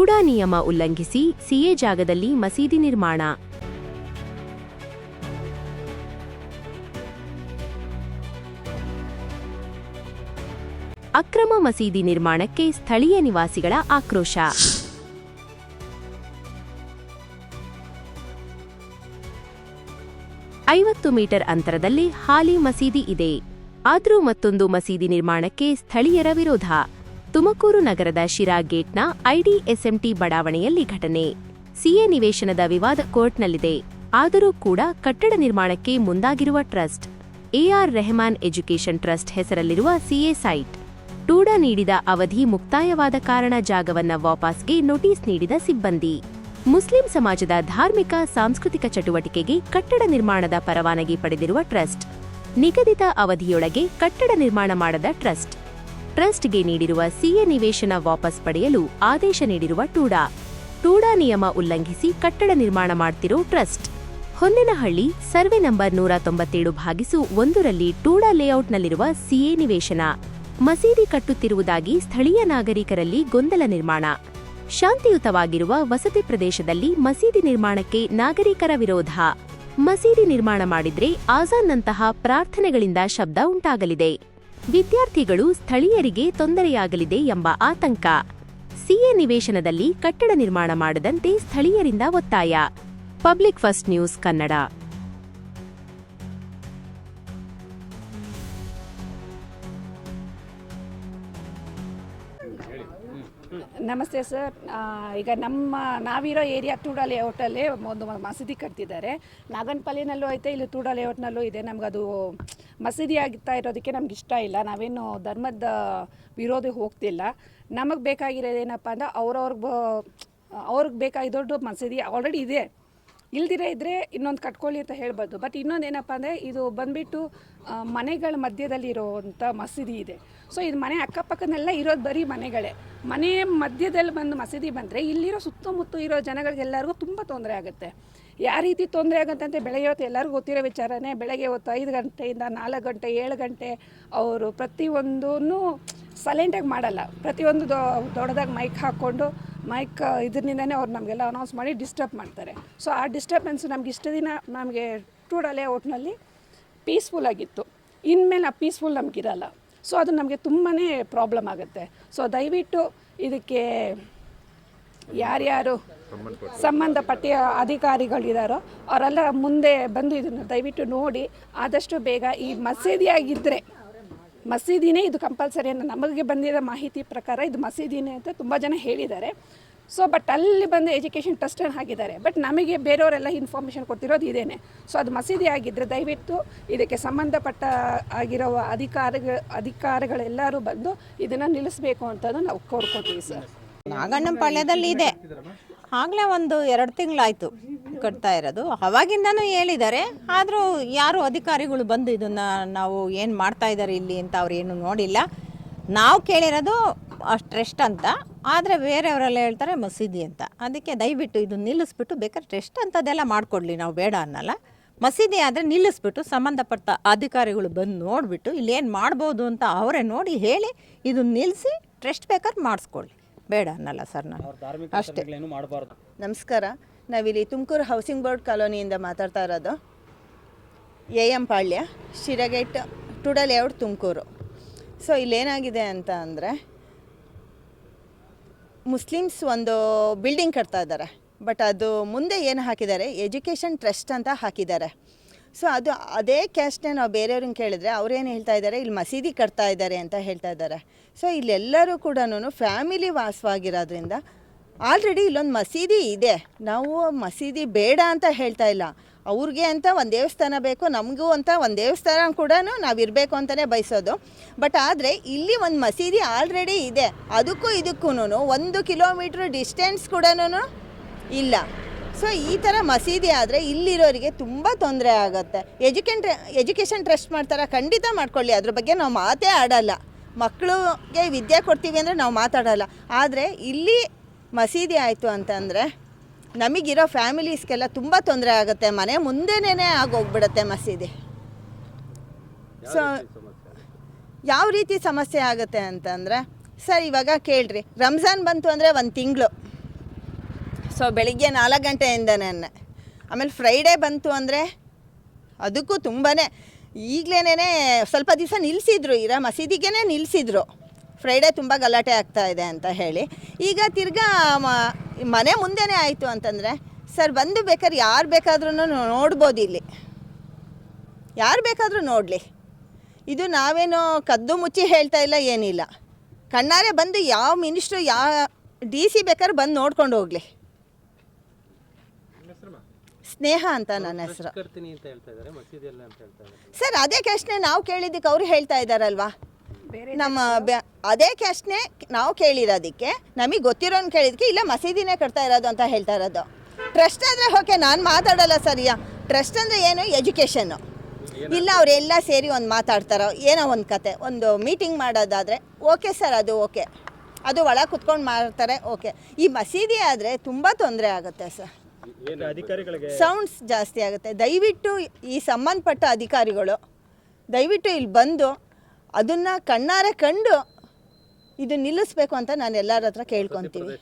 ಟೂಡಾ ನಿಯಮ ಉಲ್ಲಂಘಿಸಿ ಸಿಎ ಜಾಗದಲ್ಲಿ ಮಸೀದಿ ನಿರ್ಮಾಣ. ಅಕ್ರಮ ಮಸೀದಿ ನಿರ್ಮಾಣಕ್ಕೆ ಸ್ಥಳೀಯ ನಿವಾಸಿಗಳ ಆಕ್ರೋಶ. ಐವತ್ತು ಮೀಟರ್ ಅಂತರದಲ್ಲಿ ಹಾಲಿ ಮಸೀದಿ ಇದೆ. ಆದ್ರೂ ಮತ್ತೊಂದು ಮಸೀದಿ ನಿರ್ಮಾಣಕ್ಕೆ ಸ್ಥಳೀಯರ ವಿರೋಧ. ತುಮಕೂರು ನಗರದ ಶಿರಾ ಗೇಟ್ನ ಐಡಿಎಸ್ಎಂಟಿ ಬಡಾವಣೆಯಲ್ಲಿ ಘಟನೆ. ಸಿಎ ನಿವೇಶನದ ವಿವಾದ ಕೋರ್ಟ್ನಲ್ಲಿದೆ. ಆದರೂ ಕೂಡ ಕಟ್ಟಡ ನಿರ್ಮಾಣಕ್ಕೆ ಮುಂದಾಗಿರುವ trust A R Rahman education trust ಹೆಸರಲ್ಲಿರುವ ಸಿಎ ಸೈಟ್. ಟೂಡಾ ನೀಡಿದ ಅವಧಿ ಮುಕ್ತಾಯವಾದ ಕಾರಣ ಜಾಗವನ್ನ ವಾಪಸ್ಗೆ ನೋಟಿಸ್ ನೀಡಿದ ಸಿಬ್ಬಂದಿ. ಮುಸ್ಲಿಂ ಸಮಾಜದ ಧಾರ್ಮಿಕ ಸಾಂಸ್ಕೃತಿಕ ಚಟುವಟಿಕೆಗೆ ಕಟ್ಟಡ ನಿರ್ಮಾಣದ ಪರವಾನಗಿ ಪಡೆದಿರುವ ಟ್ರಸ್ಟ್ ನಿಗದಿತ ಅವಧಿಯೊಳಗೆ ಕಟ್ಟಡ ನಿರ್ಮಾಣ ಮಾಡದ ಟ್ರಸ್ಟ್ಗೆ ನೀಡಿರುವ ಸಿಎ ನಿವೇಶನ ವಾಪಸ್ ಪಡೆಯಲು ಆದೇಶ ನೀಡಿರುವ ಟೂಡಾ ನಿಯಮ ಉಲ್ಲಂಘಿಸಿ ಕಟ್ಟಡ ನಿರ್ಮಾಣ ಮಾಡ್ತಿರೋ ಟ್ರಸ್ಟ್. ಹೊನ್ನೇನಹಳ್ಳಿ ಸರ್ವೆ ನಂಬರ್ 197/1ರಲ್ಲಿ ಟೂಡಾ ಲೇಔಟ್ನಲ್ಲಿರುವ ಸಿಎ ನಿವೇಶನ ಮಸೀದಿ ಕಟ್ಟುತ್ತಿರುವುದಾಗಿ ಸ್ಥಳೀಯ ನಾಗರಿಕರಲ್ಲಿ ಗೊಂದಲ ನಿರ್ಮಾಣ. ಶಾಂತಿಯುತವಾಗಿರುವ ವಸತಿ ಪ್ರದೇಶದಲ್ಲಿ ಮಸೀದಿ ನಿರ್ಮಾಣಕ್ಕೆ ನಾಗರಿಕರ ವಿರೋಧ. ಮಸೀದಿ ನಿರ್ಮಾಣ ಮಾಡಿದ್ರೆ ಆಜಾನ್ನಂತಹ ಪ್ರಾರ್ಥನೆಗಳಿಂದ ಶಬ್ದ ಉಂಟಾಗಲಿದೆ. ವಿದ್ಯಾರ್ಥಿಗಳು ಸ್ಥಳೀಯರಿಗೆ ತೊಂದರೆಯಾಗಲಿದೆ ಎಂಬ ಆತಂಕ. ಸಿಎ ನಿವೇಶನದಲ್ಲಿ ಕಟ್ಟಡ ನಿರ್ಮಾಣ ಮಾಡದಂತೆ ಸ್ಥಳೀಯರಿಂದ ಒತ್ತಾಯ. Public first news Kannada. ನಮಸ್ತೆ ಸರ್. ಈಗ ನಾವಿರೋ ಏರಿಯಾ ಟೂಡಾ ಲೇಔಟಲ್ಲಿ ಒಂದು ಮಸೀದಿ ಕಟ್ತಿದ್ದಾರೆ. ನಾಗನಪಲ್ಲಿನಲ್ಲೂ ಐತೆ, ಇಲ್ಲಿ ಟೂಡಾ ಲೇಔಟ್ನಲ್ಲೂ ಇದೆ. ನಮಗದು ಮಸೀದಿ ಆಗ್ತಾ ಇರೋದಕ್ಕೆ ನಮ್ಗೆ ಇಷ್ಟ ಇಲ್ಲ. ನಾವೇನು ಧರ್ಮದ ವಿರೋಧಿ ಹೋಗ್ತಿಲ್ಲ. ನಮಗೆ ಬೇಕಾಗಿರೋದೇನಪ್ಪ ಅಂದರೆ ಅವ್ರಿಗೆ ಬೇಕಾಗಿ ದೊಡ್ಡ ಮಸೀದಿ ಆಲ್ರೆಡಿ ಇದೆ. ಇಲ್ದಿರೇ ಇದ್ದರೆ ಇನ್ನೊಂದು ಕಟ್ಕೊಳ್ಳಿ ಅಂತ ಹೇಳ್ಬೋದು. ಬಟ್ ಇನ್ನೊಂದು ಏನಪ್ಪ ಅಂದರೆ ಇದು ಬಂದುಬಿಟ್ಟು ಮನೆಗಳ ಮಧ್ಯದಲ್ಲಿ ಇರೋವಂಥ ಮಸೀದಿ ಇದೆ. ಸೊ ಇದು ಮನೆ ಅಕ್ಕಪಕ್ಕನೆಲ್ಲ ಇರೋದು ಬರೀ ಮನೆಗಳೇ. ಮನೆ ಮಧ್ಯದಲ್ಲಿ ಬಂದು ಮಸೀದಿ ಬಂದರೆ ಇಲ್ಲಿರೋ ಸುತ್ತಮುತ್ತ ಇರೋ ಜನಗಳಿಗೆಲ್ಲರಿಗೂ ತುಂಬ ತೊಂದರೆ ಆಗುತ್ತೆ. ಯಾವ ರೀತಿ ತೊಂದರೆ ಆಗುತ್ತೆ ಅಂತ ಬೆಳಗ್ಗೆ ಹೊತ್ತು ಎಲ್ಲರಿಗೂ ಗೊತ್ತಿರೋ ವಿಚಾರನೇ. ಬೆಳಗ್ಗೆ ಹೊತ್ತು 5 ಗಂಟೆಯಿಂದ 4 ಗಂಟೆ 7 ಗಂಟೆ ಅವರು ಪ್ರತಿಯೊಂದೂ ಸೈಲೆಂಟಾಗಿ ಮಾಡಲ್ಲ. ಪ್ರತಿಯೊಂದು ದೊಡ್ಡದಾಗಿ ಮೈಕ್ ಹಾಕ್ಕೊಂಡು ಇದರಿಂದನೇ ಅವ್ರು ನಮಗೆಲ್ಲ ಅನೌನ್ಸ್ ಮಾಡಿ ಡಿಸ್ಟರ್ಬ್ ಮಾಡ್ತಾರೆ. ಸೊ ಆ ಡಿಸ್ಟರ್ಬೆನ್ಸ್ ನಮ್ಗೆ ಇಷ್ಟು ದಿನ ನಮಗೆ ಟೂಡಾ ಲೇಔಟ್ನಲ್ಲಿ ಪೀಸ್ಫುಲ್ ಆಗಿತ್ತು. ಇನ್ಮೇಲೆ ಆ ಪೀಸ್ಫುಲ್ ನಮಗಿರಲ್ಲ. ಸೊ ಅದು ನಮಗೆ ತುಂಬಾ ಪ್ರಾಬ್ಲಮ್ ಆಗುತ್ತೆ. ಸೊ ದಯವಿಟ್ಟು ಇದಕ್ಕೆ ಯಾರ್ಯಾರು ಸಂಬಂಧಪಟ್ಟ ಅಧಿಕಾರಿಗಳಿದ್ದಾರೋ ಅವರೆಲ್ಲ ಮುಂದೆ ಬಂದು ಇದನ್ನು ದಯವಿಟ್ಟು ನೋಡಿ ಆದಷ್ಟು ಬೇಗ ಈ ಮಸೀದಿಯಾಗಿದ್ದರೆ ಮಸೀದಿನೇ ಇದು ಕಂಪಲ್ಸರಿ ಅಂತ ನಮಗೆ ಬಂದಿರೋ ಮಾಹಿತಿ ಪ್ರಕಾರ ಇದು ಮಸೀದಿನೇ ಅಂತ ತುಂಬ ಜನ ಹೇಳಿದ್ದಾರೆ. ಸೊ ಬಟ್ ಅಲ್ಲಿ ಬಂದು ಎಜುಕೇಷನ್ ಟ್ರಸ್ಟನ್ನು ಹಾಕಿದ್ದಾರೆ. ಬಟ್ ನಮಗೆ ಬೇರೆಯವರೆಲ್ಲ ಇನ್ಫಾರ್ಮೇಷನ್ ಕೊಡ್ತಿರೋದು ಇದೇನೆ. ಸೊ ಅದು ಮಸೀದಿ ಆಗಿದ್ದರೆ ದಯವಿಟ್ಟು ಇದಕ್ಕೆ ಸಂಬಂಧಪಟ್ಟ ಆಗಿರೋ ಅಧಿಕಾರಿಗಳೆಲ್ಲರೂ ಬಂದು ಇದನ್ನು ನಿಲ್ಲಿಸಬೇಕು ಅಂತ ನಾವು ಕೋರ್ಕೊತೀವಿ ಸರ್. ನಾಗಣ್ಣಪಾಳ್ಯದಲ್ಲಿ ಇದೆ. ಆಗಲೇ ಒಂದು 2 ತಿಂಗಳಾಯಿತು ಕಟ್ತಾ ಇರೋದು. ಅವಾಗಿಂದನೂ ಹೇಳಿದ್ದಾರೆ. ಆದರೂ ಯಾರು ಅಧಿಕಾರಿಗಳು ಬಂದು ಇದನ್ನು ನಾವು ಏನು ಮಾಡ್ತಾ ಇದ್ದಾರೆ ಇಲ್ಲಿ ಅಂತ ಅವ್ರೇನು ನೋಡಿಲ್ಲ. ನಾವು ಕೇಳಿರೋದು ಟ್ರಸ್ಟ್ ಅಂತ. ಆದರೆ ಬೇರೆಯವರೆಲ್ಲ ಹೇಳ್ತಾರೆ ಮಸೀದಿ ಅಂತ. ಅದಕ್ಕೆ ದಯವಿಟ್ಟು ಇದು ನಿಲ್ಲಿಸ್ಬಿಟ್ಟು ಬೇಕಾದ್ರೆ ಟ್ರಸ್ಟ್ ಅಂತದೆಲ್ಲ ಮಾಡಿಕೊಡ್ಲಿ, ನಾವು ಬೇಡ ಅನ್ನಲ್ಲ. ಮಸೀದಿ ಆದರೆ ನಿಲ್ಲಿಸ್ಬಿಟ್ಟು ಸಂಬಂಧಪಟ್ಟ ಅಧಿಕಾರಿಗಳು ಬಂದು ನೋಡಿಬಿಟ್ಟು ಇಲ್ಲೇನು ಮಾಡ್ಬೋದು ಅಂತ ಅವರೇ ನೋಡಿ ಹೇಳಿ ಇದು ನಿಲ್ಲಿಸಿ ಟ್ರಸ್ಟ್ ಬೇಕಾದ್ರೆ ಮಾಡಿಸ್ಕೊಳ್ಳಿ, ಬೇಡ ಅನ್ನಲ್ಲ ಸರ್. ನಾನು ಅಷ್ಟೇ. ನಮಸ್ಕಾರ. ನಾವಿಲ್ಲಿ ತುಮಕೂರು ಹೌಸಿಂಗ್ ಬೋರ್ಡ್ ಕಾಲೋನಿಯಿಂದ ಮಾತಾಡ್ತಾ ಇರೋದು. AM Palya, Siragate, TUDA layout, Tumakuru. So ಇಲ್ಲೇನಾಗಿದೆ ಅಂತ ಅಂದರೆ ಮುಸ್ಲಿಮ್ಸ್ ಒಂದು ಬಿಲ್ಡಿಂಗ್ ಕಟ್ತಾ ಇದ್ದಾರೆ. ಬಟ್ ಅದು ಮುಂದೆ ಏನು ಹಾಕಿದ್ದಾರೆ, ಎಜುಕೇಷನ್ ಟ್ರಸ್ಟ್ ಅಂತ ಹಾಕಿದ್ದಾರೆ. ಸೊ ಅದು ಅದೇ ಕ್ಯಾಸ್ಟ್ನೇ ನಾವು ಬೇರೆಯವ್ರನ್ನ ಕೇಳಿದ್ರೆ ಅವ್ರೇನು ಹೇಳ್ತಾ ಇದ್ದಾರೆ, ಇಲ್ಲಿ ಮಸೀದಿ ಕಟ್ತಾ ಇದ್ದಾರೆ ಅಂತ ಹೇಳ್ತಾ ಇದ್ದಾರೆ. ಸೊ ಇಲ್ಲೆಲ್ಲರೂ ಕೂಡ ಫ್ಯಾಮಿಲಿ ವಾಸವಾಗಿರೋದ್ರಿಂದ ಆಲ್ರೆಡಿ ಇಲ್ಲೊಂದು ಮಸೀದಿ ಇದೆ. ನಾವು ಮಸೀದಿ ಬೇಡ ಅಂತ ಹೇಳ್ತಾ ಇಲ್ಲ. ಅವ್ರಿಗೆ ಅಂತ ಒಂದು ದೇವಸ್ಥಾನ ಬೇಕು, ನಮಗೂ ಅಂತ ಒಂದು ದೇವಸ್ಥಾನ ಕೂಡ ನಾವಿರಬೇಕು ಅಂತಲೇ ಬಯಸೋದು. ಬಟ್ ಆದರೆ ಇಲ್ಲಿ ಒಂದು ಮಸೀದಿ ಆಲ್ರೆಡಿ ಇದೆ. ಅದಕ್ಕೂ ಇದಕ್ಕೂ 1 ಕಿಲೋಮೀಟ್ರ್ ಡಿಸ್ಟೆನ್ಸ್ ಕೂಡ ಇಲ್ಲ. ಸೊ ಈ ಥರ ಮಸೀದಿ ಆದರೆ ಇಲ್ಲಿರೋರಿಗೆ ತುಂಬ ತೊಂದರೆ ಆಗುತ್ತೆ. ಎಜುಕೇಷನ್ ಟ್ರಸ್ಟ್ ಮಾಡ್ತಾರೆ, ಖಂಡಿತ ಮಾಡ್ಕೊಳ್ಳಿ, ಅದ್ರ ಬಗ್ಗೆ ನಾವು ಮಾತೇ ಆಡಲ್ಲ. ಮಕ್ಕಳಿಗೆ ವಿದ್ಯೆ ಕೊಡ್ತೀವಿ ಅಂದರೆ ನಾವು ಮಾತಾಡಲ್ಲ. ಆದರೆ ಇಲ್ಲಿ ಮಸೀದಿ ಆಯಿತು ಅಂತಂದರೆ ನಮಗಿರೋ ಫ್ಯಾಮಿಲೀಸ್ಗೆಲ್ಲ ತುಂಬ ತೊಂದರೆ ಆಗುತ್ತೆ. ಮನೆ ಮುಂದೆನೇ ಆಗೋಗ್ಬಿಡುತ್ತೆ ಮಸೀದಿ. ಸೊ ಯಾವ ರೀತಿ ಸಮಸ್ಯೆ ಆಗುತ್ತೆ ಅಂತಂದರೆ, ಸರ್ ಇವಾಗ ಕೇಳ್ರಿ, ರಂಜಾನ್ ಬಂತು ಅಂದರೆ 1 ತಿಂಗಳು ಸೊ ಬೆಳಿಗ್ಗೆ 4 ಗಂಟೆಯಿಂದನೇ. ಆಮೇಲೆ ಫ್ರೈಡೇ ಬಂತು ಅಂದರೆ ಅದಕ್ಕೂ ತುಂಬಾ ಈಗಲೇ ಸ್ವಲ್ಪ ದಿವಸ ನಿಲ್ಲಿಸಿದ್ರು, ಇರೋ ಮಸೀದಿಗೇ ನಿಲ್ಲಿಸಿದ್ರು. ಫ್ರೈಡೇ ತುಂಬ ಗಲಾಟೆ ಆಗ್ತಾ ಇದೆ ಅಂತ ಹೇಳಿ. ಈಗ ತಿರ್ಗಾ ಮನೆ ಮುಂದೆನೇ ಆಯಿತು ಅಂತಂದರೆ ಸರ್ ಬಂದು ಬೇಕಾದ್ರೆ ಯಾರು ಬೇಕಾದ್ರೂ ನೋಡ್ಬೋದು, ಇಲ್ಲಿ ಯಾರು ಬೇಕಾದರೂ ನೋಡಲಿ. ಇದು ನಾವೇನೋ ಕದ್ದು ಮುಚ್ಚಿ ಹೇಳ್ತಾ ಇಲ್ಲ, ಏನಿಲ್ಲ. ಕಣ್ಣಾರೆ ಬಂದು ಯಾವ ಮಿನಿಸ್ಟ್ರು ಯಾವ DC ಬೇಕಾದ್ರೆ ಬಂದು ನೋಡ್ಕೊಂಡು ಹೋಗಲಿ. ಸ್ನೇಹ ಅಂತ ನನ್ನ ಹೆಸರು ಸರ್. ಅದೇ ಕ್ಯಾಸ್ಟ್ನೇ ನಾವು ಕೇಳಿದ್ದಕ್ಕೆ ಅವ್ರು ಹೇಳ್ತಾ ಇದ್ದಾರಲ್ವಾ, ನಮ್ಮ ಅದೇ ಕ್ಯಾಸ್ಟ್ನೇ ನಾವು ಕೇಳಿರೋದಕ್ಕೆ, ನಮಗೆ ಗೊತ್ತಿರೋನು ಕೇಳಿದ್ದಕ್ಕೆ ಇಲ್ಲ ಮಸೀದಿನೇ ಕಟ್ತಾ ಇರೋದು ಅಂತ ಹೇಳ್ತಾ ಇರೋದು. ಟ್ರಸ್ಟ್ ಆದರೆ ಓಕೆ, ನಾನು ಮಾತಾಡೋಲ್ಲ ಸರಿಯಾ. ಟ್ರಸ್ಟ್ ಅಂದರೆ ಏನು, ಎಜುಕೇಷನ್ನು. ಇಲ್ಲ ಅವರೆಲ್ಲ ಸೇರಿ ಒಂದು ಮಾತಾಡ್ತಾರೋ ಏನೋ ಒಂದು ಕತೆ, ಒಂದು ಮೀಟಿಂಗ್ ಮಾಡೋದಾದರೆ ಓಕೆ ಸರ್, ಅದು ಓಕೆ, ಅದು ಒಳ ಕುತ್ಕೊಂಡು ಮಾಡ್ತಾರೆ ಓಕೆ. ಈ ಮಸೀದಿ ಆದರೆ ತುಂಬ ತೊಂದರೆ ಆಗುತ್ತೆ ಸರ್, ಸೌಂಡ್ಸ್ ಜಾಸ್ತಿ ಆಗುತ್ತೆ. ದಯವಿಟ್ಟು ಈ ಸಂಬಂಧಪಟ್ಟ ಅಧಿಕಾರಿಗಳು ದಯವಿಟ್ಟು ಇಲ್ಲಿ ಬಂದು ಅದನ್ನು ಕಣ್ಣಾರೆ ಕಂಡು ಇದು ನಿಲ್ಲಿಸ್ಬೇಕು ಅಂತ ನಾನು ಎಲ್ಲರ ಹತ್ರ ಕೇಳ್ಕೊತೀವಿ.